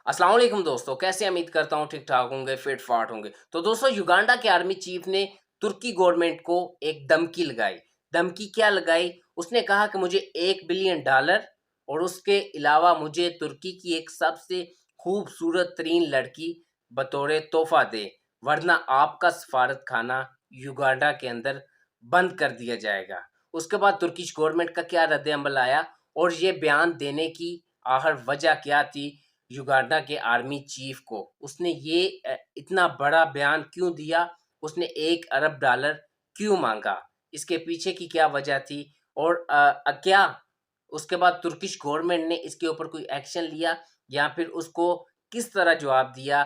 अस्सलाम वालेकुम दोस्तों, कैसे उम्मीद करता हूँ ठीक ठाक होंगे, फिट फाट होंगे। तो दोस्तों, युगांडा के आर्मी चीफ ने तुर्की गवर्नमेंट को एक धमकी लगाई। धमकी क्या लगाई? उसने कहा कि मुझे $1 बिलियन और उसके अलावा मुझे तुर्की की एक सबसे खूबसूरत तरीन लड़की बतौर तोहफा दे, वरना आपका सफारत खाना युगांडा के अंदर बंद कर दिया जाएगा। उसके बाद तुर्किश गवर्नमेंट का क्या रद्द अमल आया और ये बयान देने की आखिर वजह क्या थी? युगांडा के आर्मी चीफ को उसने ये इतना बड़ा बयान क्यों दिया? उसने $1 अरब क्यों मांगा? इसके पीछे की क्या वजह थी? और क्या उसके बाद तुर्किश गवर्नमेंट ने इसके ऊपर कोई एक्शन लिया या फिर उसको किस तरह जवाब दिया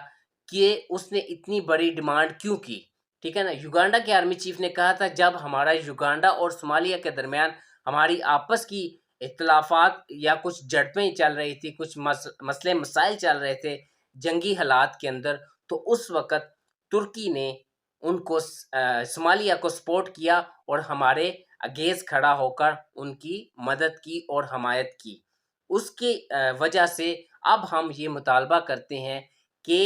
कि उसने इतनी बड़ी डिमांड क्यों की? ठीक है ना? युगांडा के आर्मी चीफ ने कहा था, जब हमारा युगांडा और सोमालिया के दरमियान हमारी आपस की इख्तिलाफ़ात या कुछ झड़पें चल रही थी, कुछ मसले मसाइल चल रहे थे जंगी हालात के अंदर, तो उस वक़्त तुर्की ने उनको सोमालिया को सपोर्ट किया और हमारे अगेंस्ट खड़ा होकर उनकी मदद की और हमायत की। उसकी वजह से अब हम ये मुतालबा करते हैं कि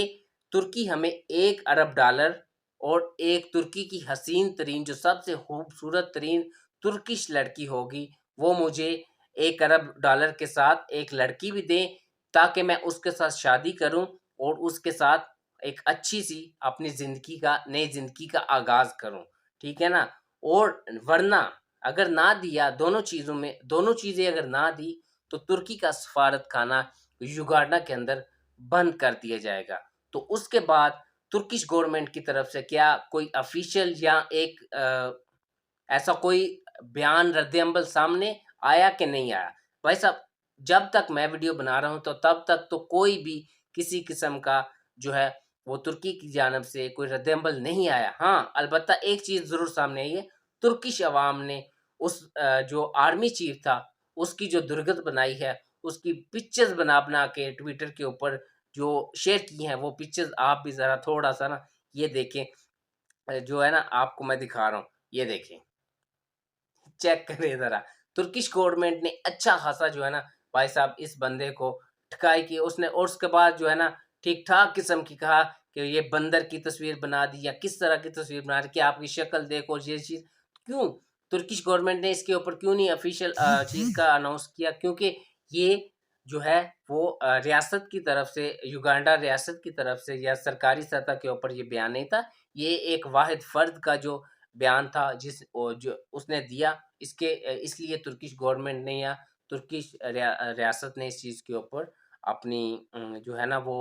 तुर्की हमें $1 अरब और एक तुर्की की हसीन तरीन जो सबसे खूबसूरत तरीन तुर्किश लड़की होगी, वो मुझे $1 अरब के साथ एक लड़की भी दें, ताकि मैं उसके साथ शादी करूं और उसके साथ एक अच्छी-सी अपनी ज़िंदगी का नई ज़िंदगी का आगाज़ करूं, ठीक है ना? और वरना अगर ना दिया दोनों चीज़ें अगर ना दी, तो तुर्की का सफारत खाना युगांडा के अंदर बंद कर दिया जाएगा। तो उसके बाद तुर्किश गवर्नमेंट की तरफ से क्या कोई ऑफ़िशियल या एक ऐसा कोई बयान रद्द-ए-अमल सामने आया कि नहीं आया? भाई साहब, जब तक मैं वीडियो बना रहा हूँ तो तब तक तो कोई भी किसी किस्म का जो है वो तुर्की की जानिब से कोई रद्द-ए-अमल नहीं आया। हाँ, अलबत्ता एक चीज़ ज़रूर सामने आई है, तुर्किश अवाम ने उस जो आर्मी चीफ था, उसकी जो दुर्गत बनाई है, उसकी पिक्चर्स बना-बना के ट्विटर के ऊपर जो शेयर की हैं, वो पिक्चर्स आप भी ज़रा थोड़ा-सा ना ये देखें। जो है ना आपको मैं दिखा रहा हूँ, ये देखें। चेक करें ज़रा। तुर्किश गवर्नमेंट ने अच्छा खासा जो है ना भाई साहब इस बंदे को ठुकाई की उसने, और उसके बाद जो है ना ठीक-ठाक किस्म की कहा कि ये बंदर की तस्वीर बना दी या किस तरह की तस्वीर बना दी कि आपकी शक्ल देखो ये चीज़। क्यों? तुर्किश गवर्नमेंट ने इसके ऊपर क्यों नहीं ऑफ़िशियल चीज़ का अनाउंस किया? क्योंकि ये जो है वो रियासत की तरफ से, युगांडा रियासत की तरफ से या सरकारी सतह के ऊपर ये बयान नहीं था। ये एक वाहिद फ़र्द का जो बयान था जो उसने दिया, इसलिए तुर्किश गवर्नमेंट ने या तुर्किश रियासत ने इस चीज़ के ऊपर अपनी जो है ना वो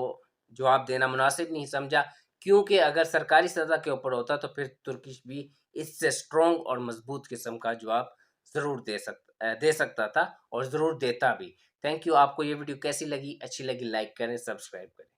जवाब देना मुनासिब नहीं समझा। क्योंकि अगर सरकारी सतह के ऊपर होता तो फिर तुर्किश भी इससे स्ट्रॉन्ग और मज़बूत किस्म का जवाब ज़रूर दे सकता था और ज़रूर देता भी। Thank you. आपको ये वीडियो कैसी लगी? अच्छी लगी लाइक करें, सब्सक्राइब करें।